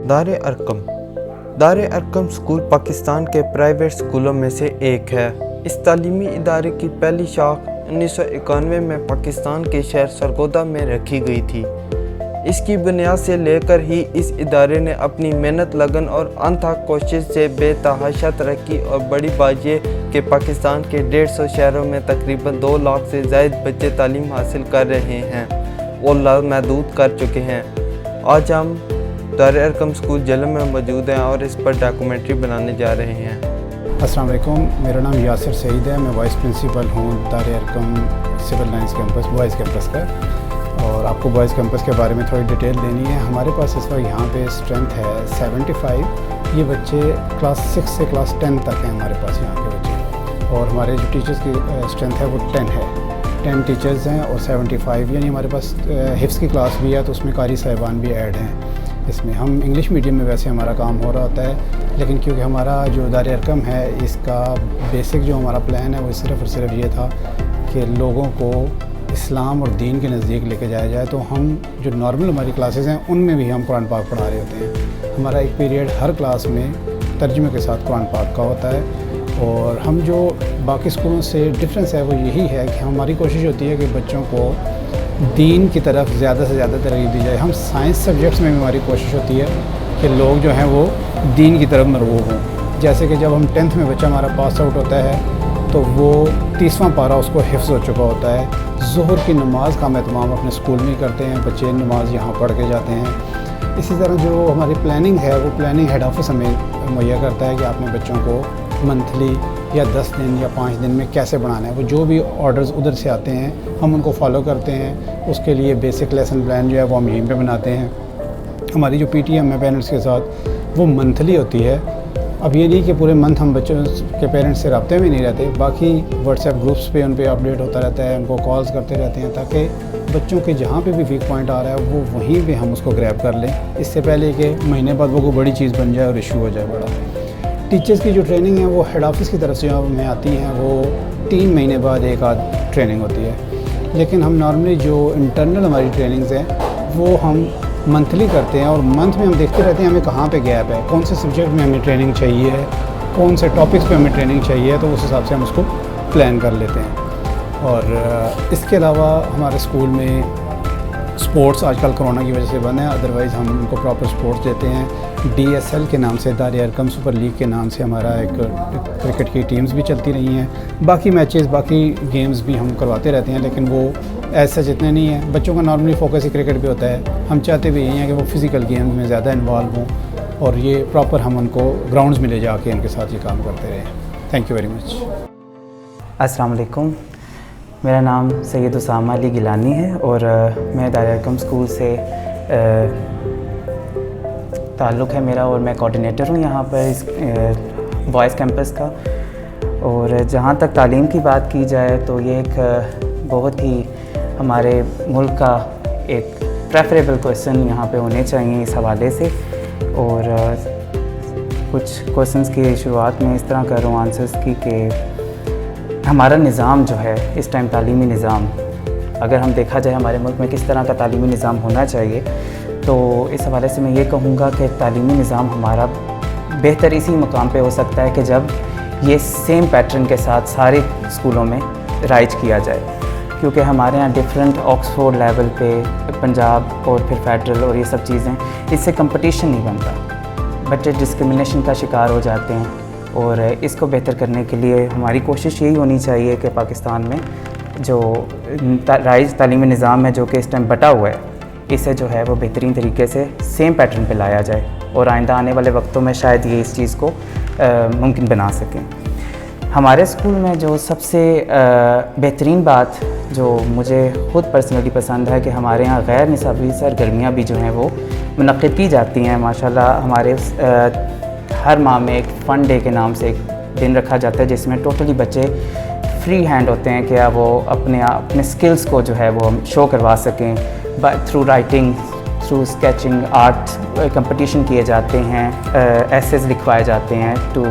دار ارقم دار ارقم اسکول پاکستان کے پرائیویٹ اسکولوں میں سے ایک ہے۔ اس تعلیمی ادارے کی پہلی شاخ 1991 میں پاکستان کے شہر سرگودا میں رکھی گئی تھی۔ اس کی بنیاد سے لے کر ہی اس ادارے نے اپنی محنت، لگن اور انتھک کوشش سے بے تحاشا ترقی اور بڑی بات یہ کہ پاکستان کے 150 شہروں میں تقریباً 2 لاکھ سے زائد بچے تعلیم حاصل کر رہے ہیں اور لامحدود کر چکے ہیں۔ آج ہم دار ارقم اسکول جہلم میں موجود ہیں اور اس پر ڈاکومنٹری بنانے جا رہے ہیں۔ السلام علیکم، میرا نام یاسر سعید ہے، میں وائس پرنسپل ہوں Dar Arqam Civil Lines campus boys campus کا، اور آپ کو بوائز کیمپس کے بارے میں تھوڑی ڈیٹیل دینی ہے۔ ہمارے پاس اس وقت یہاں پہ اسٹرینتھ ہے 75۔ یہ بچے کلاس 6 سے کلاس 10 تک ہیں ہمارے پاس یہاں کے بچے، اور ہمارے جو ٹیچرز کی اسٹرینتھ ہے وہ 10 ہے۔ 10 ٹیچرز ہیں اور 75، یعنی ہمارے پاس حفظ کی کلاس بھی ہے تو اس میں قاری صاحبان بھی ایڈ ہیں۔ اس میں ہم انگلش میڈیم میں ویسے ہمارا کام ہو رہا ہوتا ہے، لیکن کیونکہ ہمارا جو دار ارقم ہے اس کا بیسک جو ہمارا پلان ہے وہ صرف اور صرف یہ تھا کہ لوگوں کو اسلام اور دین کے نزدیک لے کے جایا جائے، تو ہم جو نارمل ہماری کلاسز ہیں ان میں بھی ہم قرآن پاک پڑھا رہے ہوتے ہیں۔ ہمارا ایک پیریڈ ہر کلاس میں ترجمے کے ساتھ قرآن پاک کا ہوتا ہے، اور ہم جو باقی اسکولوں سے ڈفرینس ہے وہ یہی ہے کہ ہماری کوشش ہوتی ہے کہ بچوں کو دین کی طرف زیادہ سے زیادہ ترغیب دی جائے۔ ہم سائنس سبجیکٹس میں بھی ہماری کوشش ہوتی ہے کہ لوگ جو ہیں وہ دین کی طرف مرغوب ہوں۔ جیسے کہ جب ہم 10th میں بچہ ہمارا پاس آؤٹ ہوتا ہے تو وہ 30واں پارہ اس کو حفظ ہو چکا ہوتا ہے۔ ظہر کی نماز کا ہم اہتمام اپنے اسکول میں ہی کرتے ہیں، بچے نماز یہاں پڑھ کے جاتے ہیں۔ اسی طرح جو ہماری پلاننگ ہے وہ پلاننگ ہیڈ آفس ہمیں مہیا کرتا ہے کہ آپ نے بچوں کو منتھلی یا 10 دن یا 5 دن میں کیسے بڑھانا ہے۔ وہ جو بھی آرڈرز ادھر سے آتے ہیں ہم ان کو فالو کرتے ہیں۔ اس کے لیے بیسک لیسن پلان جو ہے وہ ہم یہیں پہ بناتے ہیں۔ ہماری جو پی ٹی ایم ہے پیرنٹس کے ساتھ وہ منتھلی ہوتی ہے۔ اب یہ نہیں کہ پورے منتھ ہم بچوں کے پیرنٹس سے رابطے میں نہیں رہتے، باقی واٹس ایپ گروپس پہ ان پہ اپڈیٹ ہوتا رہتا ہے، ان کو کالز کرتے رہتے ہیں تاکہ بچوں کے جہاں پہ بھی ویک پوائنٹ آ رہا ہے وہ وہیں پہ ہم اس کو گریب کر لیں، اس سے پہلے کہ مہینے بعد وہ کوئی بڑی چیز بن جائے اور ایشو ہو جائے بڑا۔ ٹیچرز کی جو ٹریننگ ہے وہ ہیڈ آفس کی طرف سے ہمیں آتی ہیں، وہ 3 مہینے بعد ایک آدھ ٹریننگ ہوتی ہے، لیکن ہم نارملی جو انٹرنل ہماری ٹریننگز ہیں وہ ہم منتھلی کرتے ہیں، اور منتھ میں ہم دیکھتے رہتے ہیں ہمیں کہاں پہ گیپ ہے، کون سے سبجیکٹ میں ہمیں ٹریننگ چاہیے ہے، کون سے ٹاپکس پہ ہمیں ٹریننگ چاہیے، تو اس حساب سے ہم اس کو پلان کر لیتے ہیں۔ اور اس کے علاوہ ہمارے اسکول میں سپورٹس آج کل کرونا کی وجہ سے بند ہیں، ادروائز ہم ان کو پراپر سپورٹس دیتے ہیں۔ ڈی ایس ایل کے نام سے دار ارقم سپر لیگ کے نام سے ہمارا ایک کرکٹ کی ٹیمز بھی چلتی رہی ہیں، باقی میچز باقی گیمز بھی ہم کرواتے رہتے ہیں، لیکن وہ ایسا جتنے نہیں ہیں۔ بچوں کا نارملی فوکس ہی کرکٹ پہ ہوتا ہے، ہم چاہتے بھی یہی ہیں کہ وہ فزیکل گیمز میں زیادہ انوالو ہوں، اور یہ پراپر ہم ان کو گراؤنڈز میں لے جا کے ان کے ساتھ یہ کام کرتے رہیں۔ Thank you very much. السلام علیکم، میرا نام سید اسامہ علی گیلانی ہے اور میں دار ارقم اسکول سے تعلق ہے میرا، اور میں کوآرڈینیٹر ہوں یہاں پر اس بوائز کیمپس کا۔ اور جہاں تک تعلیم کی بات کی جائے تو یہ ایک بہت ہی ہمارے ملک کا ایک پریفریبل کویسچن یہاں پہ ہونے چاہیے اس حوالے سے، اور کچھ کویسچنس کی شروعات میں اس طرح کر رہا ہوں آنسرس کی کہ ہمارا نظام جو ہے اس ٹائم تعلیمی نظام، اگر ہم دیکھا جائے ہمارے ملک میں کس طرح کا تعلیمی نظام ہونا چاہیے، تو اس حوالے سے میں یہ کہوں گا کہ تعلیمی نظام ہمارا بہتر اسی مقام پہ ہو سکتا ہے کہ جب یہ سیم پیٹرن کے ساتھ سارے اسکولوں میں رائج کیا جائے، کیونکہ ہمارے ہاں ڈفرینٹ آکسفورڈ لیول پہ پنجاب اور پھر فیڈرل اور یہ سب چیزیں، اس سے کمپٹیشن نہیں بنتا، بچے ڈسکرمنیشن کا شکار ہو جاتے ہیں۔ اور اس کو بہتر کرنے کے لیے ہماری کوشش یہی ہونی چاہیے کہ پاکستان میں جو رائج تعلیمی نظام ہے جو کہ اس ٹائم بٹا ہوا ہے، اسے جو ہے وہ بہترین طریقے سے سیم پیٹرن پہ لایا جائے، اور آئندہ آنے والے وقتوں میں شاید یہ اس چیز کو ممکن بنا سکیں۔ ہمارے اسکول میں جو سب سے بہترین بات جو مجھے خود پرسنلی پسند ہے کہ ہمارے ہاں غیر نصابی سرگرمیاں بھی جو ہیں وہ منعقد کی جاتی ہیں۔ ماشاءاللہ ہمارے ہر ماہ میں ایک فن ڈے کے نام سے ایک دن رکھا جاتا ہے جس میں ٹوٹلی بچے فری ہینڈ ہوتے ہیں کہ وہ اپنے سکلز کو جو ہے وہ شو کروا سکیں، through writing, through sketching, art competition کیے جاتے ہیں، ایسیز لکھوائے جاتے ہیں ٹو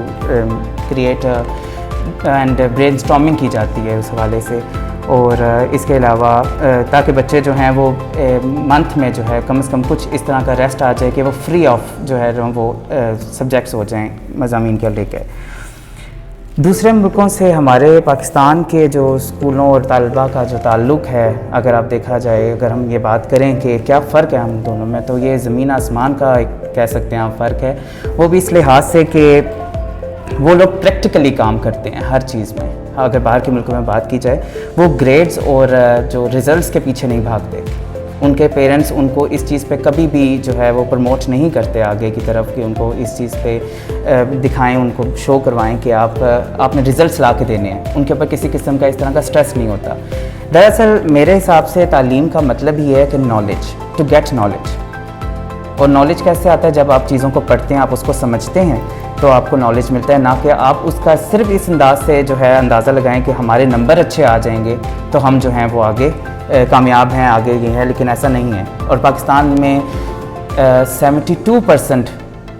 کریٹ اینڈ برین اسٹارمنگ کی جاتی ہے اس حوالے سے۔ اور اس کے علاوہ تاکہ بچے جو ہیں وہ منتھ میں جو ہے کم از کم کچھ اس طرح کا ریسٹ آ جائے کہ وہ فری آف جو ہے وہ سبجیکٹس ہو جائیں مضامین کے لے کے. دوسرے ملکوں سے ہمارے پاکستان کے جو اسکولوں اور طالبہ کا جو تعلق ہے، اگر آپ دیکھا جائے، اگر ہم یہ بات کریں کہ کیا فرق ہے ہم دونوں میں، تو یہ زمین آسمان کا ایک کہہ سکتے ہیں آپ فرق ہے. وہ بھی اس لحاظ سے کہ وہ لوگ پریکٹیکلی کام کرتے ہیں ہر چیز میں. اگر باہر کے ملکوں میں بات کی جائے، وہ گریڈز اور جو ریزلٹس کے پیچھے نہیں بھاگتے. ان کے پیرنٹس ان کو اس چیز پہ کبھی بھی جو ہے وہ پروموٹ نہیں کرتے آگے کی طرف کہ ان کو اس چیز پہ دکھائیں، ان کو شو کروائیں کہ آپ نے ریزلٹس لا کے دینے ہیں. ان کے اوپر کسی قسم کا اس طرح کا سٹریس نہیں ہوتا. دراصل میرے حساب سے تعلیم کا مطلب یہ ہے کہ نالج، ٹو گیٹ نالج. اور نالج کیسے آتا ہے؟ جب آپ چیزوں کو پڑھتے ہیں، آپ اس کو سمجھتے ہیں تو آپ کو نالج ملتا ہے، نہ کہ آپ اس کا صرف اس انداز سے جو ہے اندازہ لگائیں کہ ہمارے نمبر اچھے آ جائیں گے تو ہم جو ہیں وہ آگے کامیاب ہیں، آگے یہ ہے. لیکن ایسا نہیں ہے. اور پاکستان میں 72%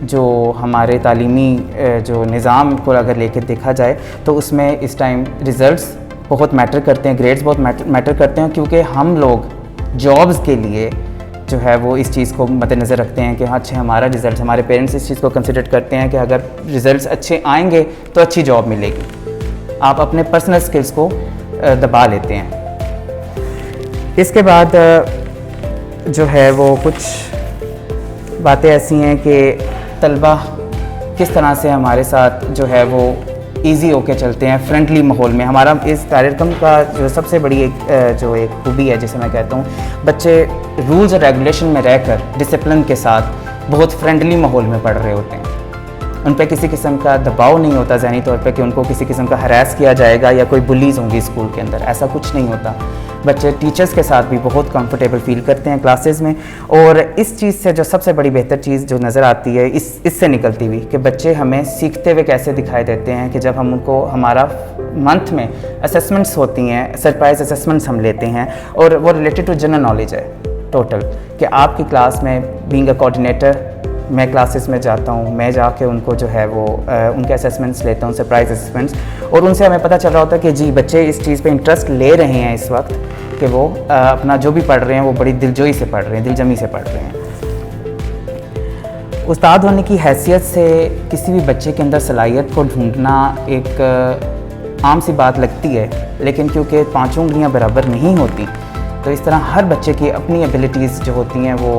جو ہمارے تعلیمی جو نظام کو اگر لے کے دیکھا جائے تو اس میں اس ٹائم ریزلٹس بہت میٹر کرتے ہیں، گریڈز بہت میٹر کرتے ہیں، کیونکہ ہم لوگ جابز کے لیے جو ہے وہ اس چیز کو مد نظر رکھتے ہیں کہ ہاں اچھا ہمارا رزلٹ، ہمارے پیرنٹس اس چیز کو کنسیڈر کرتے ہیں کہ اگر رزلٹس اچھے آئیں گے تو اچھی جاب ملے گی. آپ اپنے پرسنل سکلز کو دبا لیتے ہیں. اس کے بعد جو ہے وہ کچھ باتیں ایسی ہیں کہ طلبہ کس طرح سے ہمارے ساتھ جو ہے وہ ایزی ہو کے چلتے ہیں، فرینڈلی ماحول میں. ہمارا اس دائرہ کا جو سب سے بڑی ایک خوبی ہے جسے میں کہتا ہوں، بچے رولز اور ریگولیشن میں رہ کر ڈسپلن کے ساتھ بہت فرینڈلی ماحول میں پڑھ رہے ہوتے ہیں. ان پہ کسی قسم کا دباؤ نہیں ہوتا ذہنی طور پہ کہ ان کو کسی قسم کا ہراس کیا جائے گا یا کوئی بلیز ہوں گی اسکول کے اندر. ایسا کچھ نہیں ہوتا. بچے ٹیچرز کے ساتھ بھی بہت کمفرٹیبل فیل کرتے ہیں کلاسز میں. اور اس چیز سے جو سب سے بڑی بہتر چیز جو نظر آتی ہے اس سے نکلتی ہوئی کہ بچے ہمیں سیکھتے ہوئے کیسے دکھائی دیتے ہیں کہ جب ہم ان کو ہمارا منتھ میں اسیسمنٹس ہوتی ہیں، سرپرائز اسیسمنٹس ہم لیتے ہیں، اور وہ ریلیٹڈ ٹو جنرل نالج ہے ٹوٹل، کہ آپ کی کلاس میں بینگ اے کوآرڈینیٹر میں کلاسز میں جاتا ہوں، میں جا کے ان کو جو ہے وہ ان کے اسیسمنٹس لیتا ہوں، سرپرائز اسیسمنٹس، اور ان سے ہمیں پتہ چل رہا ہوتا ہے کہ جی بچے اس چیز پہ انٹرسٹ لے رہے ہیں اس وقت کہ وہ اپنا جو بھی پڑھ رہے ہیں وہ بڑی دلجوئی سے پڑھ رہے ہیں، دلجمی سے پڑھ رہے ہیں. استاد ہونے کی حیثیت سے کسی بھی بچے کے اندر صلاحیت کو ڈھونڈنا ایک عام سی بات لگتی ہے، لیکن کیونکہ 5 انگلیاں برابر نہیں ہوتی تو اس طرح ہر بچے کی اپنی ایبیلٹیز جو ہوتی ہیں وہ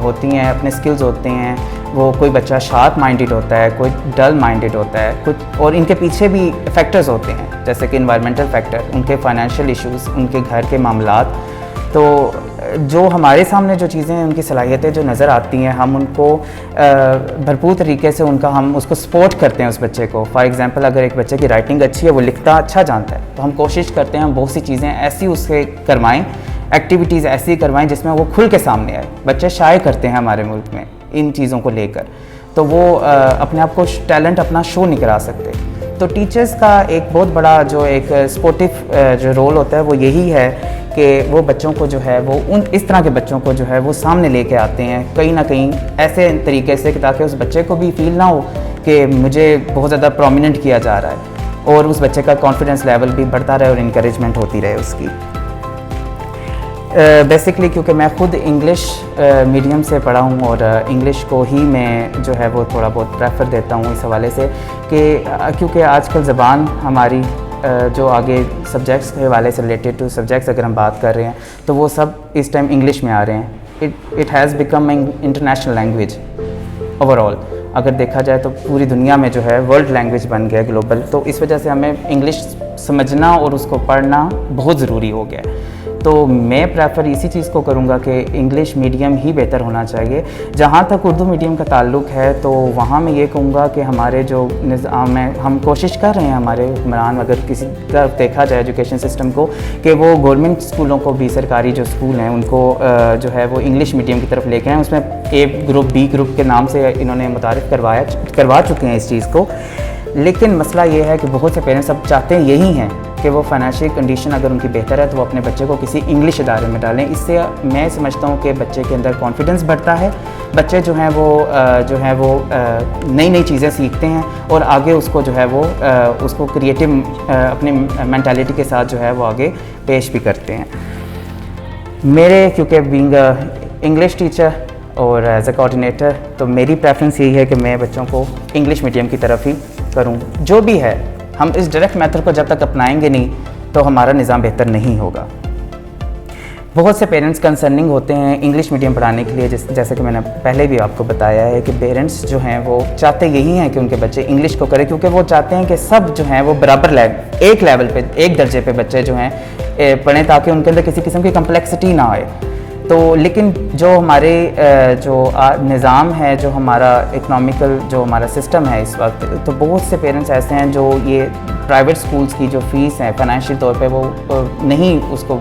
ہوتی ہیں، اپنے سکلز ہوتے ہیں. وہ کوئی بچہ شارپ مائنڈڈ ہوتا ہے، کوئی ڈل مائنڈڈ ہوتا ہے کچھ، اور ان کے پیچھے بھی فیکٹرز ہوتے ہیں جیسے کہ انوائرمنٹل فیکٹر، ان کے فائنینشیل ایشوز، ان کے گھر کے معاملات. تو جو ہمارے سامنے جو چیزیں ان کی صلاحیتیں جو نظر آتی ہیں، ہم ان کو بھرپور طریقے سے ہم اس کو سپورٹ کرتے ہیں اس بچے کو. فار ایگزامپل اگر ایک بچے کی رائٹنگ اچھی ہے، وہ لکھتا اچھا جانتا ہے، تو ہم کوشش کرتے ہیں ہم بہت سی چیزیں ایسی اس سے کروائیں، ایکٹیویٹیز ایسی کروائیں جس میں وہ کھل کے سامنے آئے. بچے شائع کرتے ہیں ہمارے ملک میں ان چیزوں کو لے کر، تو وہ اپنے آپ کو ٹیلنٹ اپنا شو نہیں کرا سکتے. تو ٹیچرز کا ایک بہت بڑا جو ایک سپورٹیو جو رول ہوتا ہے وہ یہی ہے کہ وہ بچوں کو جو ہے وہ اس طرح کے بچوں کو جو ہے وہ سامنے لے کے آتے ہیں کہیں نہ کہیں ایسے طریقے سے کہ تاکہ اس بچے کو بھی فیل نہ ہو کہ مجھے بہت زیادہ پرومیننٹ کیا جا رہا ہے، اور اس بچے کا کانفیڈنس لیول بھی بڑھتا رہے اور انکریجمنٹ ہوتی رہے اس کی. بیسکلی کیونکہ میں خود انگلش میڈیم سے پڑھا ہوں اور انگلش کو ہی میں جو ہے وہ تھوڑا بہت پریفر دیتا ہوں اس حوالے سے کہ کیونکہ آج کل زبان ہماری جو آگے سبجیکٹس کے حوالے سے ریلیٹڈ ٹو سبجیکٹس اگر ہم بات کر رہے ہیں تو وہ سب اس ٹائم انگلش میں آ رہے ہیں. It has become an international language over all. اگر دیکھا جائے تو پوری دنیا میں جو ہے ورلڈ لینگویج بن گیا ہے گلوبل. تو اس وجہ سے ہمیں انگلش سمجھنا اور اس کو پڑھنا بہت ضروری ہو گیا ہے. تو میں پریفر اسی چیز کو کروں گا کہ انگلش میڈیم ہی بہتر ہونا چاہیے. جہاں تک اردو میڈیم کا تعلق ہے تو وہاں میں یہ کہوں گا کہ ہمارے جو نظام ہے، ہم کوشش کر رہے ہیں ہمارے حکمران اگر کسی طرف دیکھا جائے ایجوکیشن سسٹم کو، کہ وہ گورنمنٹ اسکولوں کو بھی، سرکاری جو اسکول ہیں ان کو جو ہے وہ انگلش میڈیم کی طرف لے کے آئیں. اس میں اے گروپ بی گروپ کے نام سے انہوں نے متعارف کروا چکے ہیں اس چیز کو. لیکن مسئلہ یہ ہے کہ بہت سے پیرنٹس اب چاہتے ہیں یہی ہیں کہ وہ فائنینشیل کنڈیشن اگر ان کی بہتر ہے تو وہ اپنے بچے کو کسی انگلش ادارے میں ڈالیں. اس سے میں سمجھتا ہوں کہ بچے کے اندر کانفیڈنس بڑھتا ہے، بچے جو ہیں وہ نئی نئی چیزیں سیکھتے ہیں اور آگے اس کو جو ہے وہ اس کو کریٹیو اپنی مینٹیلٹی کے ساتھ جو ہے وہ آگے پیش بھی کرتے ہیں. میرے کیونکہ بینگ انگلش ٹیچر اور ایز اے کوآرڈینیٹر تو میری پریفرنس یہی ہے کہ میں بچوں کو انگلش میڈیم کی طرف ہی کروں. جو بھی ہے ہم اس ڈائریکٹ میتھڈ کو جب تک اپنائیں گے نہیں تو ہمارا نظام بہتر نہیں ہوگا. بہت سے پیرنٹس کنسرننگ ہوتے ہیں انگلش میڈیم پڑھانے کے لیے, جیسے کہ میں نے پہلے بھی آپ کو بتایا ہے کہ پیرنٹس جو ہیں وہ چاہتے یہی ہیں کہ ان کے بچے انگلش کو کریں, کیونکہ وہ چاہتے ہیں کہ سب جو ہیں وہ برابر ایک لیول پہ, ایک درجے پہ بچے جو ہیں پڑھیں تاکہ ان کے اندر کسی قسم کی کمپلیکسٹی نہ آئے. تو لیکن جو ہمارے جو نظام ہے, جو ہمارا اکنامیکل جو ہمارا سسٹم ہے اس وقت, تو بہت سے پیرنٹس ایسے ہیں جو یہ پرائیویٹ سکولز کی جو فیس ہے فائنینشیل طور پہ وہ نہیں اس کو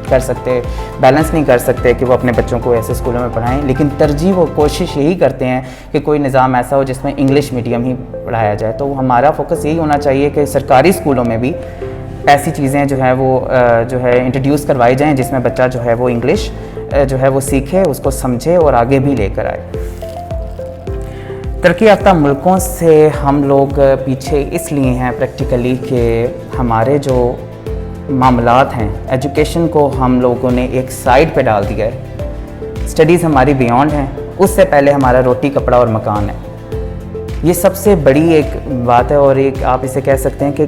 کر سکتے, بیلنس نہیں کر سکتے کہ وہ اپنے بچوں کو ایسے اسکولوں میں پڑھائیں. لیکن ترجیح وہ کوشش یہی کرتے ہیں کہ کوئی نظام ایسا ہو جس میں انگلش میڈیم ہی پڑھایا جائے. تو ہمارا فوکس یہی ہونا چاہیے کہ سرکاری اسکولوں میں بھی ایسی چیزیں جو ہے وہ جو ہے انٹروڈیوس کروائی جائیں جس میں بچہ جو ہے وہ انگلش جو ہے وہ سیکھے, اس کو سمجھے اور آگے بھی لے کر آئے. ترقی یافتہ ملکوں سے ہم لوگ پیچھے اس لیے ہیں پریکٹیکلی کہ ہمارے جو معاملات ہیں, ایجوکیشن کو ہم لوگوں نے ایک سائڈ پہ ڈال دیا ہے. اسٹڈیز ہماری بیونڈ ہیں, اس سے پہلے ہمارا روٹی کپڑا اور مکان ہے. یہ سب سے بڑی ایک بات ہے اور ایک آپ اسے کہہ سکتے ہیں کہ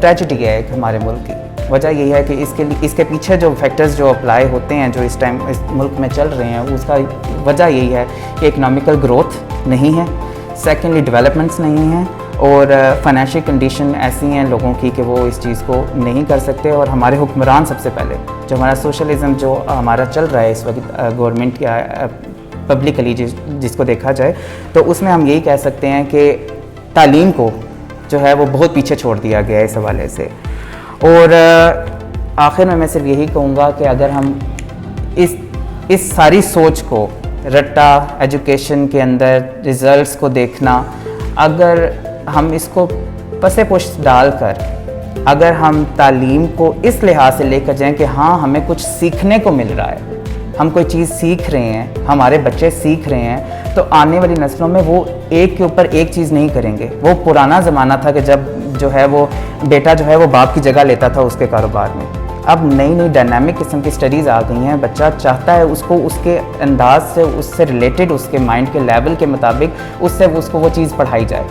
ٹریجڈی ہے ایک ہمارے ملک کی. وجہ یہی ہے کہ اس کے پیچھے جو فیکٹرز جو اپلائی ہوتے ہیں جو اس ٹائم اس ملک میں چل رہے ہیں, اس کا وجہ یہی ہے کہ اکنامیکل گروتھ نہیں ہے, سیکنڈلی ڈیولپمنٹس نہیں ہیں, اور فائنینشیل کنڈیشن ایسی ہیں لوگوں کی کہ وہ اس چیز کو نہیں کر سکتے. اور ہمارے حکمران سب سے پہلے جو ہمارا سوشلزم جو ہمارا چل رہا ہے اس وقت گورنمنٹ کا پبلکلی جس کو دیکھا جائے تو اس میں ہم یہی کہہ سکتے ہیں کہ تعلیم کو جو ہے وہ بہت پیچھے چھوڑ دیا گیا ہے اس حوالے سے. اور آخر میں صرف یہی کہوں گا کہ اگر ہم اس ساری سوچ کو رٹا ایجوکیشن کے اندر ریزلٹس کو دیکھنا, اگر ہم اس کو پس پشت ڈال کر اگر ہم تعلیم کو اس لحاظ سے لے کر جائیں کہ ہاں ہمیں کچھ سیکھنے کو مل رہا ہے, ہم کوئی چیز سیکھ رہے ہیں, ہمارے بچے سیکھ رہے ہیں, تو آنے والی نسلوں میں وہ ایک کے اوپر ایک چیز نہیں کریں گے. وہ پرانا زمانہ تھا کہ جب جو ہے وہ بیٹا جو ہے وہ باپ کی جگہ لیتا تھا اس کے کاروبار میں. اب نئی ڈائنامک قسم کی اسٹڈیز آ گئی ہیں. بچہ چاہتا ہے اس کو اس کے انداز سے, اس سے ریلیٹڈ, اس کے مائنڈ کے لیول کے مطابق اس کو وہ چیز پڑھائی جائے,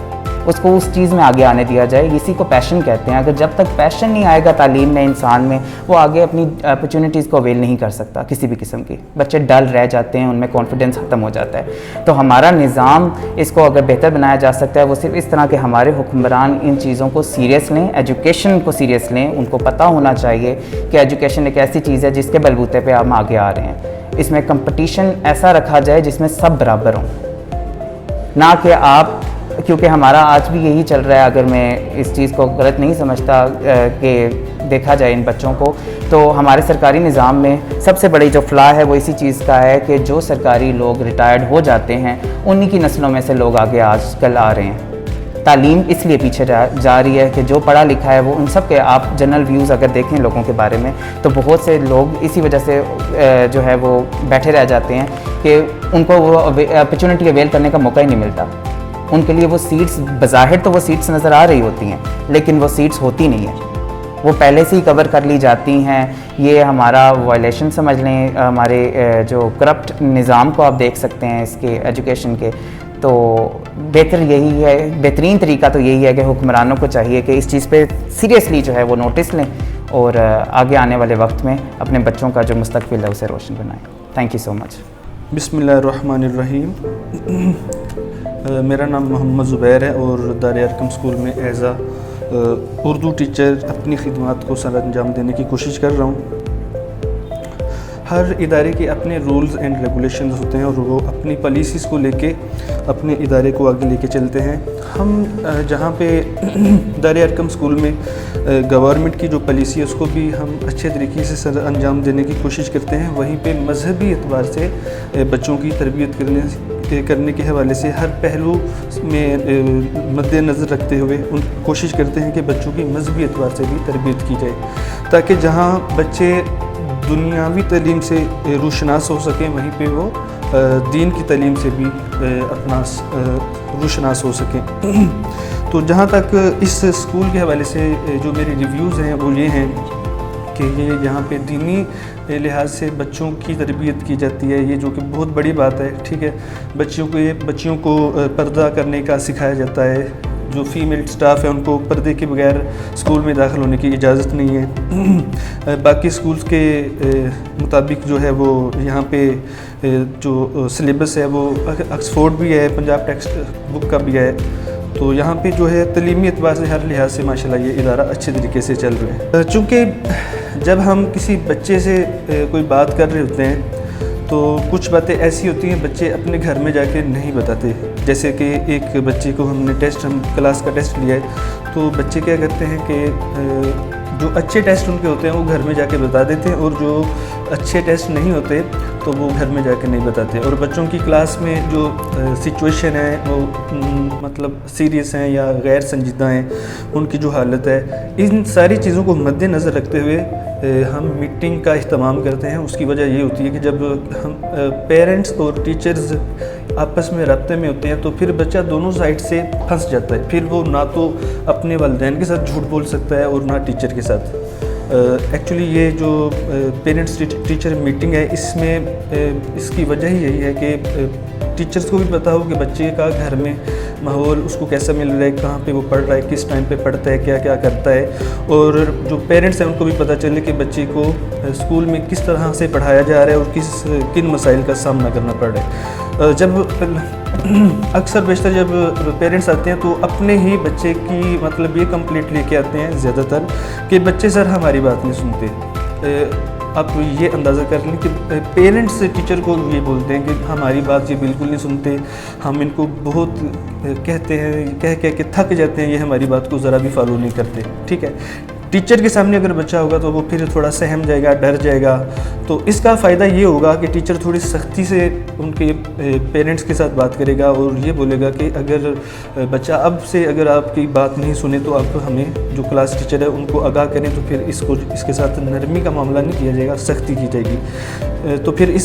اس کو اس چیز میں آگے آنے دیا جائے. اسی کو پیشن کہتے ہیں. اگر جب تک پیشن نہیں آئے گا تعلیم میں انسان میں, وہ آگے اپنی اپرچونیٹیز کو اویل نہیں کر سکتا کسی بھی قسم کی. بچے ڈل رہ جاتے ہیں, ان میں کانفیڈنس ختم ہو جاتا ہے. تو ہمارا نظام اس کو اگر بہتر بنایا جا سکتا ہے وہ صرف اس طرح کہ ہمارے حکمران ان چیزوں کو سیریس لیں, ایجوکیشن کو سیریس لیں. ان کو پتہ ہونا چاہیے کہ ایجوکیشن ایک ایسی چیز ہے جس کے بلبوتے پہ ہم آگے آ رہے ہیں. اس میں کمپٹیشن ایسا رکھا جائے جس میں سب برابر ہوں, نہ کہ آپ, کیونکہ ہمارا آج بھی یہی چل رہا ہے. اگر میں اس چیز کو غلط نہیں سمجھتا کہ دیکھا جائے ان بچوں کو, تو ہمارے سرکاری نظام میں سب سے بڑی جو فلا ہے وہ اسی چیز کا ہے کہ جو سرکاری لوگ ریٹائرڈ ہو جاتے ہیں انہی کی نسلوں میں سے لوگ آگے آج کل آ رہے ہیں. تعلیم اس لیے پیچھے جا رہی ہے کہ جو پڑھا لکھا ہے وہ ان سب کے, آپ جنرل ویوز اگر دیکھیں لوگوں کے بارے میں تو بہت سے لوگ اسی وجہ سے جو ہے وہ بیٹھے رہ جاتے ہیں کہ ان کو وہ اپرچونٹی اویل کرنے کا موقع ہی نہیں ملتا. ان کے لیے وہ سیٹس بظاہر تو وہ سیٹس نظر آ رہی ہوتی ہیں لیکن وہ سیٹس ہوتی نہیں ہیں, وہ پہلے سے ہی کور کر لی جاتی ہیں. یہ ہمارا وائلیشن سمجھ لیں, ہمارے جو کرپٹ نظام کو آپ دیکھ سکتے ہیں اس کے ایجوکیشن کے. تو بہترین طریقہ تو یہی ہے کہ حکمرانوں کو چاہیے کہ اس چیز پہ سیریسلی جو ہے وہ نوٹس لیں اور آگے آنے والے وقت میں اپنے بچوں کا جو مستقبل ہے اسے روشن بنائیں. تھینک یو سو مچ. بسم اللہ الرحمن الرحیم. میرا نام محمد زبیر ہے اور دار ارقم اسکول میں ایز اردو ٹیچر اپنی خدمات کو سر انجام دینے کی کوشش کر رہا ہوں. ہر ادارے کے اپنے رولز اینڈ ریگولیشنز ہوتے ہیں اور وہ اپنی پالیسیز کو لے کے اپنے ادارے کو آگے لے کے چلتے ہیں. ہم جہاں پہ دار ارقم اسکول میں گورنمنٹ کی جو پالیسی ہے اس کو بھی ہم اچھے طریقے سے سر انجام دینے کی کوشش کرتے ہیں. وہیں پہ مذہبی اعتبار سے بچوں کی تربیت کرنے کے حوالے سے ہر پہلو میں مد نظر رکھتے ہوئے کوشش کرتے ہیں کہ بچوں کی مذہبی اعتبار سے بھی تربیت کی جائے تاکہ جہاں بچے دنیاوی تعلیم سے روشناس ہو سکیں وہیں پہ وہ دین کی تعلیم سے بھی اپنا روشناس ہو سکیں. تو جہاں تک اس اسکول کے حوالے سے جو میری ریویوز ہیں وہ یہ ہیں کہ یہ یہاں پہ دینی لحاظ سے بچوں کی تربیت کی جاتی ہے، یہ جو کہ بہت بڑی بات ہے، ٹھیک ہے۔ بچیوں کو پردہ کرنے کا سکھایا جاتا ہے، جو فیمیل سٹاف ہے ان کو پردے کے بغیر اسکول میں داخل ہونے کی اجازت نہیں ہے۔ باقی اسکولز کے مطابق جو ہے وہ یہاں پہ جو سلیبس ہے وہ آکسفورڈ بھی ہے، پنجاب ٹیکسٹ بک کا بھی ہے، تو یہاں پہ جو ہے تعلیمی اعتبار سے ہر لحاظ سے ماشاءاللہ یہ ادارہ اچھے طریقے سے چل رہا ہے۔ چونکہ جب ہم کسی بچے سے کوئی بات کر رہے ہوتے ہیں تو کچھ باتیں ایسی ہوتی ہیں بچے اپنے گھر میں جا کے نہیں بتاتے، جیسے کہ ایک بچے کو ہم کلاس کا ٹیسٹ لیا ہے تو بچے کیا کرتے ہیں کہ جو اچھے ٹیسٹ ان کے ہوتے ہیں وہ گھر میں جا کے بتا دیتے ہیں، اور جو اچھے ٹیسٹ نہیں ہوتے تو وہ گھر میں جا کے نہیں بتاتے، اور بچوں کی کلاس میں جو سچویشن ہے وہ مطلب سیریس ہیں یا غیر سنجیدہ ہیں، ان کی جو حالت ہے، ان ساری چیزوں کو مد نظر رکھتے ہوئے ہم میٹنگ کا اہتمام کرتے ہیں۔ اس کی وجہ یہ ہوتی ہے کہ جب ہم پیرنٹس اور ٹیچرز آپس میں رابطے میں ہوتے ہیں تو پھر بچہ دونوں سائڈ سے پھنس جاتا ہے، پھر وہ نہ تو اپنے والدین کے ساتھ جھوٹ بول سکتا ہے اور نہ ٹیچر کے ساتھ۔ ایکچولی یہ جو پیرنٹس ٹیچر میٹنگ ہے اس کی وجہ ہی یہی ہے کہ ٹیچرز کو بھی پتہ ہو کہ بچے کا گھر میں ماحول اس کو کیسا مل رہا ہے، کہاں پہ وہ پڑھ رہا ہے، کس ٹائم پہ پڑھتا ہے، کیا کیا کرتا ہے، اور جو پیرنٹس ہیں ان کو بھی پتہ چلے کہ بچے کو اسکول میں کس طرح سے پڑھایا جا رہا ہے اور کن مسائل کا سامنا کرنا پڑ رہا ہے۔ جب اکثر بیشتر جب پیرنٹس آتے ہیں تو اپنے ہی بچے کی مطلب یہ کمپلیٹ لے کے آتے ہیں زیادہ تر کہ بچے سر ہماری بات نہیں سنتے۔ آپ یہ اندازہ کر لیں کہ پیرنٹس ٹیچر کو یہ بولتے ہیں کہ ہماری بات یہ بالکل نہیں سنتے، ہم ان کو بہت کہتے ہیں، کہہ کے تھک جاتے ہیں، یہ ہماری بات کو ذرا بھی فالو نہیں کرتے، ٹھیک ہے۔ ٹیچر کے سامنے اگر بچہ ہوگا تو وہ پھر تھوڑا سہم جائے گا، ڈر جائے گا، تو اس کا فائدہ یہ ہوگا کہ ٹیچر تھوڑی سختی سے ان کے پیرنٹس کے ساتھ بات کرے گا اور یہ بولے گا کہ اگر بچہ اب سے اگر آپ کی بات نہیں سنے تو آپ ہمیں جو کلاس ٹیچر ہے ان کو آگاہ کریں، تو پھر اس کے ساتھ نرمی کا معاملہ نہیں کیا جائے گا، سختی کی جائے گی۔ تو پھر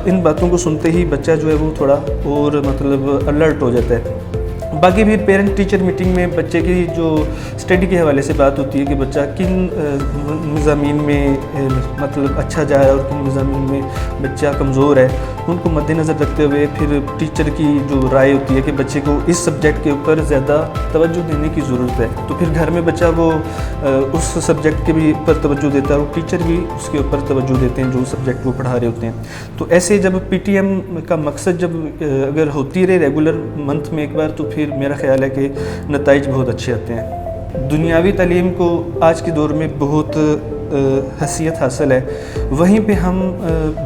ان باتوں کو سنتے ہی بچہ جو ہے وہ تھوڑا اور مطلب الرٹ ہو جاتا ہے۔ باقی بھی پیرنٹ ٹیچر میٹنگ میں بچے کی جو اسٹڈی کے حوالے سے بات ہوتی ہے کہ بچہ کن مضامین میں مطلب اچھا جا رہا ہے اور کن مضامین میں بچہ کمزور ہے، ان کو مد نظر رکھتے ہوئے پھر ٹیچر کی جو رائے ہوتی ہے کہ بچے کو اس سبجیکٹ کے اوپر زیادہ توجہ دینے کی ضرورت ہے، تو پھر گھر میں بچہ وہ اس سبجیکٹ کے بھی اوپر توجہ دیتا ہے اور ٹیچر بھی اس کے اوپر توجہ دیتے ہیں جو سبجیکٹ وہ پڑھا رہے ہوتے ہیں۔ تو ایسے جب پی ٹی ایم کا مقصد جب اگر ہوتی رہے ریگولر منتھ میں ایک بار، تو پھر میرا خیال ہے کہ نتائج بہت اچھے آتے ہیں۔ دنیاوی تعلیم کو آج کے دور میں بہت حیثیت حاصل ہے، وہیں پہ ہم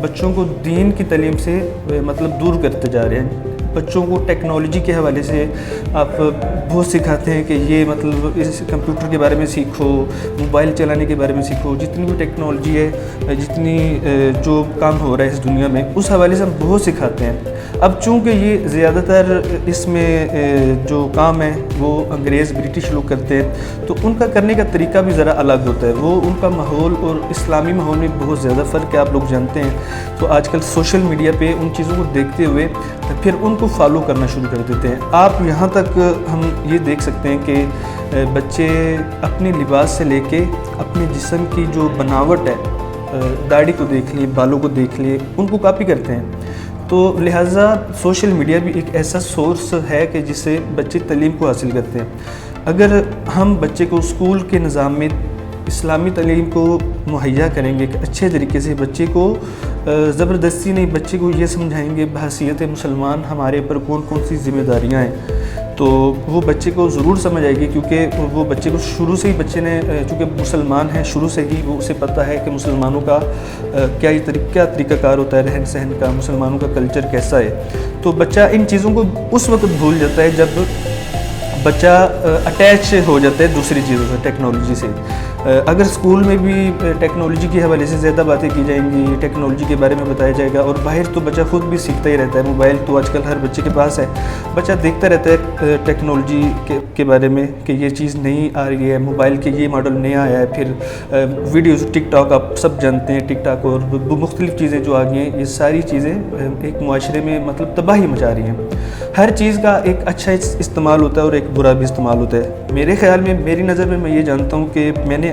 بچوں کو دین کی تعلیم سے مطلب دور کرتے جا رہے ہیں۔ بچوں کو ٹیکنالوجی کے حوالے سے آپ بہت سکھاتے ہیں کہ یہ مطلب اس کمپیوٹر کے بارے میں سیکھو، موبائل چلانے کے بارے میں سیکھو، جتنی بھی ٹیکنالوجی ہے، جتنی جو کام ہو رہا ہے اس دنیا میں اس حوالے سے ہم بہت سکھاتے ہیں۔ اب چونکہ یہ زیادہ تر اس میں جو کام ہے وہ انگریز برٹش لوگ کرتے ہیں، تو ان کا کرنے کا طریقہ بھی ذرا الگ ہوتا ہے، وہ ان کا ماحول اور اسلامی ماحول میں بہت زیادہ فرق ہے، آپ لوگ جانتے ہیں۔ تو آج کل سوشل میڈیا پہ ان چیزوں کو دیکھتے ہوئے پھر ان کو فالو کرنا شروع کر دیتے ہیں۔ آپ یہاں تک ہم یہ دیکھ سکتے ہیں کہ بچے اپنے لباس سے لے کے اپنے جسم کی جو بناوٹ ہے، داڑھی کو دیکھ لیے، بالوں کو دیکھ لیے، ان کو کاپی کرتے ہیں۔ تو لہٰذا سوشل میڈیا بھی ایک ایسا سورس ہے کہ جس سے بچے تعلیم کو حاصل کرتے ہیں۔ اگر ہم بچے کو اسکول کے نظام میں اسلامی تعلیم کو مہیا کریں گے کہ اچھے طریقے سے بچے کو زبردستی نہیں، بچے کو یہ سمجھائیں گے بحیثیت مسلمان ہمارے اوپر کون کون سی ذمہ داریاں ہیں، تو وہ بچے کو ضرور سمجھ آئے گی، کیونکہ وہ بچے کو شروع سے ہی بچے نے چونکہ مسلمان ہیں، شروع سے ہی وہ اسے پتہ ہے کہ مسلمانوں کا کیا طریقہ کار ہوتا ہے رہن سہن کا، مسلمانوں کا کلچر کیسا ہے۔ تو بچہ ان چیزوں کو اس وقت بھول جاتا ہے جب بچہ اٹیچ ہو جاتا ہے دوسری چیزوں سے، ٹیکنالوجی سے۔ اگر اسکول میں بھی ٹیکنالوجی کے حوالے سے زیادہ باتیں کی جائیں گی، ٹیکنالوجی کے بارے میں بتایا جائے گا، اور باہر تو بچہ خود بھی سیکھتا ہی رہتا ہے، موبائل تو آج کل ہر بچے کے پاس ہے، بچہ دیکھتا رہتا ہے ٹیکنالوجی کے بارے میں کہ یہ چیز نئی آ رہی ہے، موبائل کے یہ ماڈل نیا آیا ہے، پھر ویڈیوز ٹک ٹاک آپ سب جانتے ہیں، ٹک ٹاک اور مختلف چیزیں جو آ گئی ہیں، یہ ساری چیزیں ایک معاشرے میں مطلب تباہی مچا رہی ہیں۔ ہر چیز کا ایک اچھا استعمال ہوتا ہے اور ایک برا بھی استعمال ہوتا ہے۔ میرے خیال میں، میری نظر میں یہ جانتا ہوں کہ میں نے